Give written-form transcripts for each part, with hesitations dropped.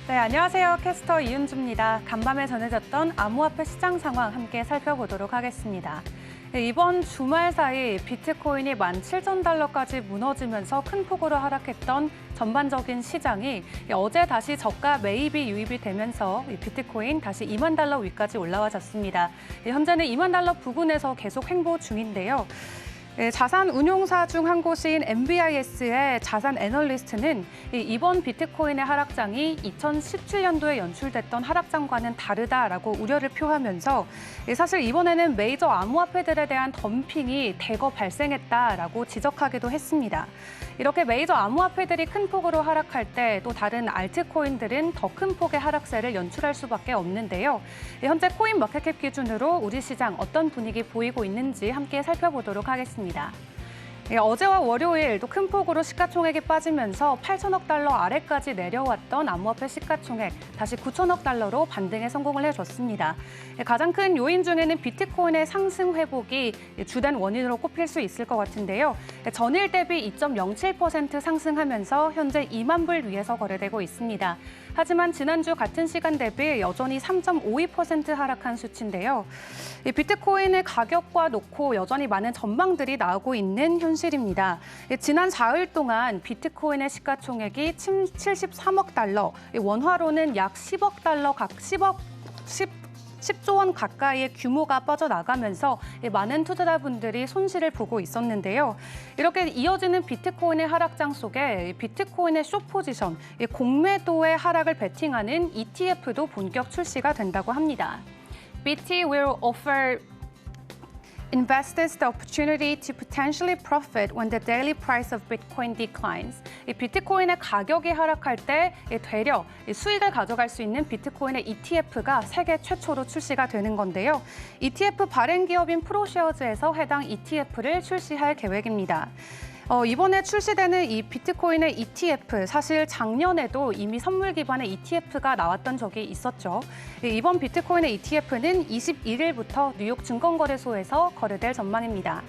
네, 안녕하세요. 캐스터 이은주입니다. 간밤에 전해졌던 암호화폐 시장 상황 함께 살펴보도록 하겠습니다. 네, 이번 주말 사이 비트코인이 17,000달러까지 무너지면서 큰 폭으로 하락했던 전반적인 시장이 어제 다시 저가 매입이 유입이 되면서 비트코인 다시 2만 달러 위까지 올라와졌습니다. 현재는 2만 달러 부근에서 계속 횡보 중인데요. 자산 운용사 중 한 곳인 MBIS의 자산 애널리스트는 이번 비트코인의 하락장이 2017년도에 연출됐던 하락장과는 다르다라고 우려를 표하면서 사실 이번에는 메이저 암호화폐들에 대한 덤핑이 대거 발생했다라고 지적하기도 했습니다. 이렇게 메이저 암호화폐들이 큰 폭으로 하락할 때 또 다른 알트코인들은 더 큰 폭의 하락세를 연출할 수밖에 없는데요. 현재 코인 마켓캡 기준으로 우리 시장 어떤 분위기 보이고 있는지 함께 살펴보도록 하겠습니다. 어제와 월요일 또 큰 폭으로 시가총액이 빠지면서 8천억 달러 아래까지 내려왔던 암호화폐 시가총액 다시 9천억 달러로 반등에 성공을 해줬습니다. 가장 큰 요인 중에는 비트코인의 상승 회복이 주된 원인으로 꼽힐 수 있을 것 같은데요. 전일 대비 2.07% 상승하면서 현재 2만 불 위에서 거래되고 있습니다. 하지만 지난주 같은 시간 대비 여전히 3.52% 하락한 수치인데요. 비트코인의 가격과 놓고 여전히 많은 전망들이 나오고 있는 현실입니다. 지난 4일 동안 비트코인의 시가총액이 73억 달러, 원화로는 약 10억 달러, 10조 원 가까이의 규모가 빠져나가면서 많은 투자자분들이 손실을 보고 있었는데요. 이렇게 이어지는 비트코인의 하락장 속에 비트코인의 숏포지션, 공매도의 하락을 베팅하는 ETF도 본격 출시가 된다고 합니다. BT will offer investors the opportunity to potentially profit when the daily price of Bitcoin declines. 이 비트코인의 가격이 하락할 때 되려 수익을 가져갈 수 있는 비트코인의 ETF가 세계 최초로 출시가 되는 건데요. ETF 발행 기업인 프로쉐어즈에서 해당 ETF를 출시할 계획입니다. 이번에 출시되는 이 비트코인의 ETF, 사실 작년에도 이미 선물 기반의 ETF가 나왔던 적이 있었죠. 이번 비트코인의 ETF는 21일부터 뉴욕 증권거래소에서 거래될 전망입니다.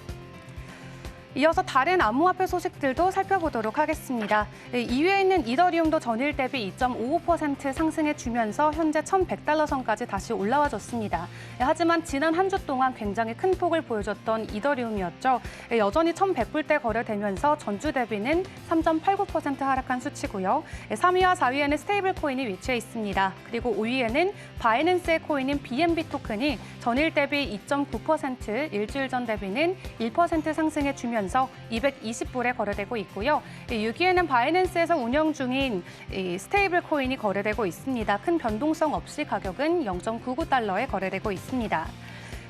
이어서 다른 암호화폐 소식들도 살펴보도록 하겠습니다. 2위에 있는 이더리움도 전일 대비 2.55% 상승해주면서 현재 1,100달러 선까지 다시 올라와줬습니다. 하지만 지난 한 주 동안 굉장히 큰 폭을 보여줬던 이더리움이었죠. 여전히 1,100불대 거래되면서 전주 대비는 3.89% 하락한 수치고요. 3위와 4위에는 스테이블 코인이 위치해 있습니다. 그리고 5위에는 바이낸스의 코인인 BNB 토큰이 전일 대비 2.9%, 일주일 전 대비는 1% 상승해주면서 220불에 거래되고 있고요. 6위에는 바이낸스에서 운영 중인 스테이블 코인이 거래되고 있습니다. 큰 변동성 없이 가격은 0.99달러에 거래되고 있습니다.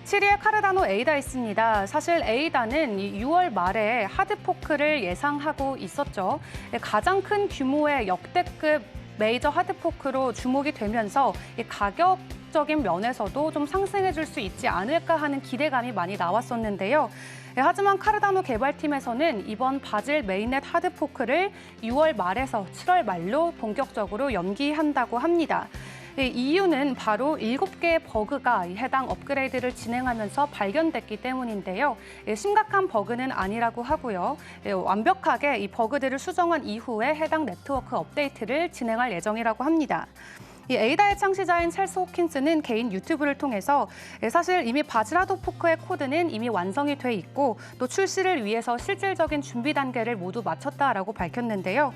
7위에 카르다노 에이다 있습니다. 사실 에이다는 6월 말에 하드포크를 예상하고 있었죠. 가장 큰 규모의 역대급 메이저 하드포크로 주목이 되면서 가격적인 면에서도 좀 상승해 줄 수 있지 않을까 하는 기대감이 많이 나왔었는데요. 하지만 카르다노 개발팀에서는 이번 바질 메인넷 하드포크를 6월 말에서 7월 말로 본격적으로 연기한다고 합니다. 이유는 바로 7개의 버그가 해당 업그레이드를 진행하면서 발견됐기 때문인데요. 심각한 버그는 아니라고 하고요. 완벽하게 이 버그들을 수정한 이후에 해당 네트워크 업데이트를 진행할 예정이라고 합니다. 이 에이다의 창시자인 찰스 호킨스는 개인 유튜브를 통해서 사실 이미 바질 하드포크의 코드는 이미 완성이 돼 있고 또 출시를 위해서 실질적인 준비 단계를 모두 마쳤다라고 밝혔는데요.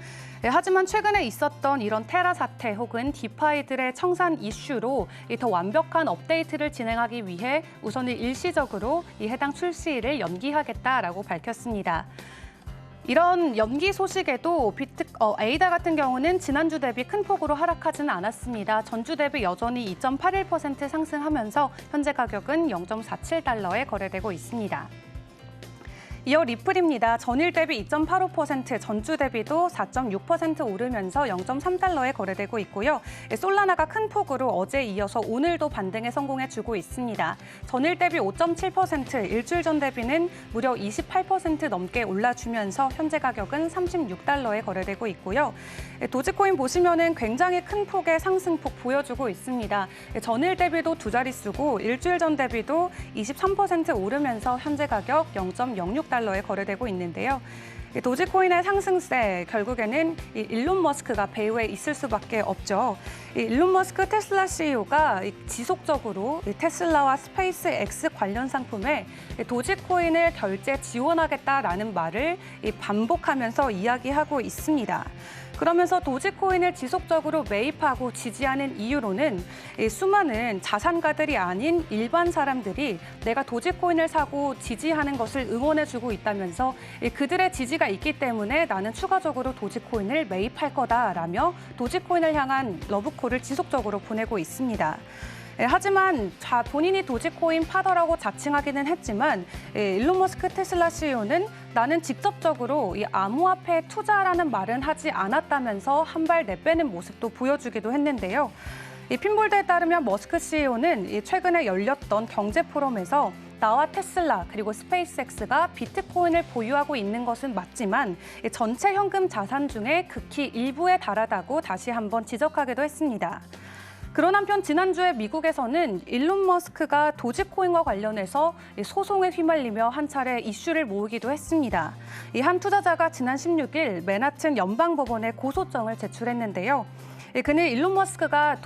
하지만 최근에 있었던 이런 테라 사태 혹은 디파이들의 청산 이슈로 더 완벽한 업데이트를 진행하기 위해 우선은 일시적으로 이 해당 출시를 연기하겠다라고 밝혔습니다. 이런 연기 소식에도 에이다 같은 경우는 지난주 대비 큰 폭으로 하락하지는 않았습니다. 전주 대비 여전히 2.81% 상승하면서 현재 가격은 0.47달러에 거래되고 있습니다. 이어 리플입니다. 전일 대비 2.85%, 전주 대비도 4.6% 오르면서 0.3달러에 거래되고 있고요. 솔라나가 큰 폭으로 어제 이어서 오늘도 반등에 성공해주고 있습니다. 전일 대비 5.7%, 일주일 전 대비는 무려 28% 넘게 올라주면서 현재 가격은 36달러에 거래되고 있고요. 도지코인 보시면은 굉장히 큰 폭의 상승폭 보여주고 있습니다. 전일 대비도 두 자릿수고 일주일 전 대비도 23% 오르면서 현재 가격 0.06달러에 거래되고 있는데요. 도지코인의 상승세 결국에는 이 일론 머스크가 배후에 있을 수밖에 없죠. 이 일론 머스크 테슬라 CEO가 지속적으로 테슬라와 스페이스 X 관련 상품에 도지코인을 결제 지원하겠다라는 말을 반복하면서 이야기하고 있습니다. 그러면서 도지코인을 지속적으로 매입하고 지지하는 이유로는 수많은 자산가들이 아닌 일반 사람들이 내가 도지코인을 사고 지지하는 것을 응원해주고 있다면서 그들의 지지가 있기 때문에 나는 추가적으로 도지코인을 매입할 거다라며 도지코인을 향한 러브콜을 지속적으로 보내고 있습니다. 하지만 본인이 도지코인 파더라고 자칭하기는 했지만 일론 머스크 테슬라 CEO는 나는 직접적으로 이 암호화폐 투자라는 말은 하지 않았다면서 한 발 내빼는 모습도 보여주기도 했는데요. 이 핀볼드에 따르면 머스크 CEO는 최근에 열렸던 경제 포럼에서 나와 테슬라 그리고 스페이스X가 비트코인을 보유하고 있는 것은 맞지만 전체 현금 자산 중에 극히 일부에 달하다고 다시 한번 지적하기도 했습니다. 그런 한편 지난주에 미국에서는 일론 머스크가 도지코인과 관련해서 소송에 휘말리며 한 차례 이슈를 모으기도 했습니다. 이 한 투자자가 지난 16일 맨하튼 연방법원에 고소장을 제출했는데요. 그는 일론 머스크가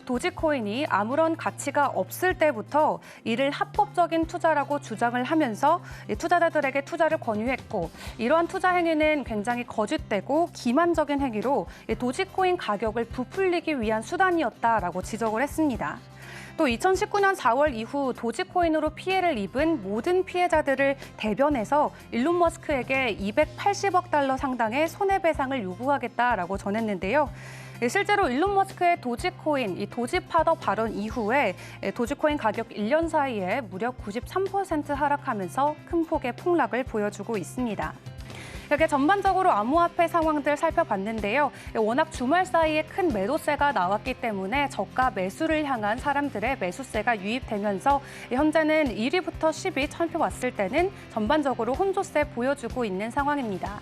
도지코인이 아무런 가치가 없을 때부터 이를 합법적인 투자라고 주장을 하면서 투자자들에게 투자를 권유했고 이러한 투자 행위는 굉장히 거짓되고 기만적인 행위로 도지코인 가격을 부풀리기 위한 수단이었다라고 지적을 했습니다. 또 2019년 4월 이후 도지코인으로 피해를 입은 모든 피해자들을 대변해서 일론 머스크에게 280억 달러 상당의 손해배상을 요구하겠다라고 전했는데요. 실제로 일론 머스크의 도지코인, 이 도지파더 발언 이후에 도지코인 가격 1년 사이에 무려 93% 하락하면서 큰 폭의 폭락을 보여주고 있습니다. 이렇게 전반적으로 암호화폐 상황들 살펴봤는데요. 워낙 주말 사이에 큰 매도세가 나왔기 때문에 저가 매수를 향한 사람들의 매수세가 유입되면서 현재는 1위부터 10위 살펴봤을 때는 전반적으로 혼조세 보여주고 있는 상황입니다.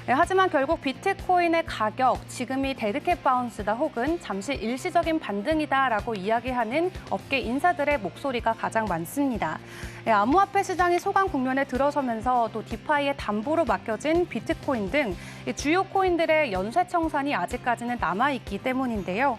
하지만 결국 비트코인의 가격, 지금이 데드캣 바운스다 혹은 잠시 일시적인 반등이다라고 이야기하는 업계 인사들의 목소리가 가장 많습니다. 암호화폐 시장이 소강 국면에 들어서면서 또 디파이의 담보로 맡겨진 비트코인 등 주요 코인들의 연쇄 청산이 아직까지는 남아있기 때문인데요.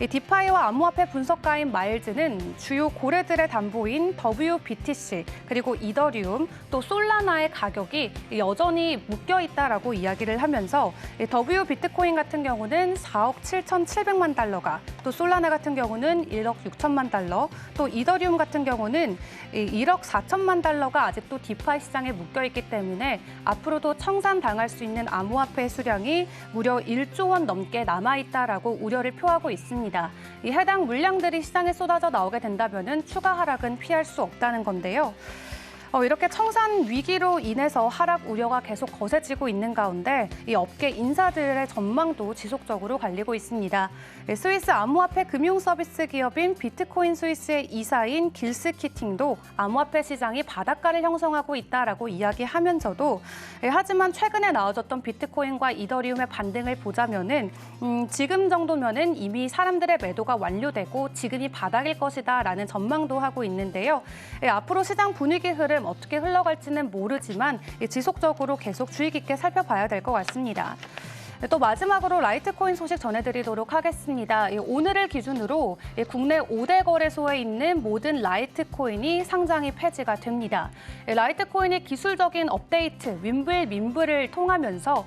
디파이와 암호화폐 분석가인 마일즈는 주요 고래들의 담보인 WBTC 그리고 이더리움 또 솔라나의 가격이 여전히 묶여 있다라고 이야기를 하면서 W 비트코인 같은 경우는 4억 7,700만 달러가 또 솔라나 같은 경우는 1억 6천만 달러 또 이더리움 같은 경우는 1억 4천만 달러가 아직도 디파이 시장에 묶여 있기 때문에 앞으로도 청산당할 수 있는 암호화폐 수량이 무려 1조 원 넘게 남아있다라고 우려를 표하고 있습니다. 이 해당 물량들이 시장에 쏟아져 나오게 된다면 추가 하락은 피할 수 없다는 건데요. 이렇게 청산 위기로 인해서 하락 우려가 계속 거세지고 있는 가운데 이 업계 인사들의 전망도 지속적으로 갈리고 있습니다. 스위스 암호화폐 금융 서비스 기업인 비트코인 스위스의 이사인 길스 키팅도 암호화폐 시장이 바닷가를 형성하고 있다라고 이야기하면서도 하지만 최근에 나와졌던 비트코인과 이더리움의 반등을 보자면은 지금 정도면은 이미 사람들의 매도가 완료되고 지금이 바닥일 것이다라는 전망도 하고 있는데요. 앞으로 시장 분위기 흐름 어떻게 흘러갈지는 모르지만 지속적으로 계속 주의 깊게 살펴봐야 될 것 같습니다. 또 마지막으로 라이트코인 소식 전해드리도록 하겠습니다. 오늘을 기준으로 국내 5대 거래소에 있는 모든 라이트코인이 상장이 폐지가 됩니다. 라이트코인이 기술적인 업데이트, 윈블, 민블을 통하면서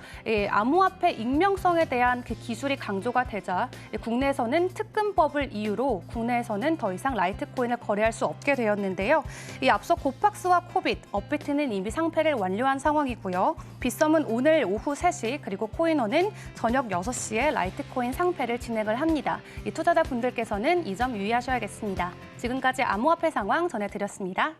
암호화폐 익명성에 대한 그 기술이 강조가 되자 국내에서는 특근법을 이유로 국내에서는 더 이상 라이트코인을 거래할 수 없게 되었는데요. 이 앞서 고팍스와 코빗, 업비트는 이미 상패를 완료한 상황이고요. 빗썸은 오늘 오후 3시 그리고 코인원은 저녁 6시에 라이트코인 상패를 진행을 합니다. 이 투자자분들께서는 이 점 유의하셔야겠습니다. 지금까지 암호화폐 상황 전해드렸습니다.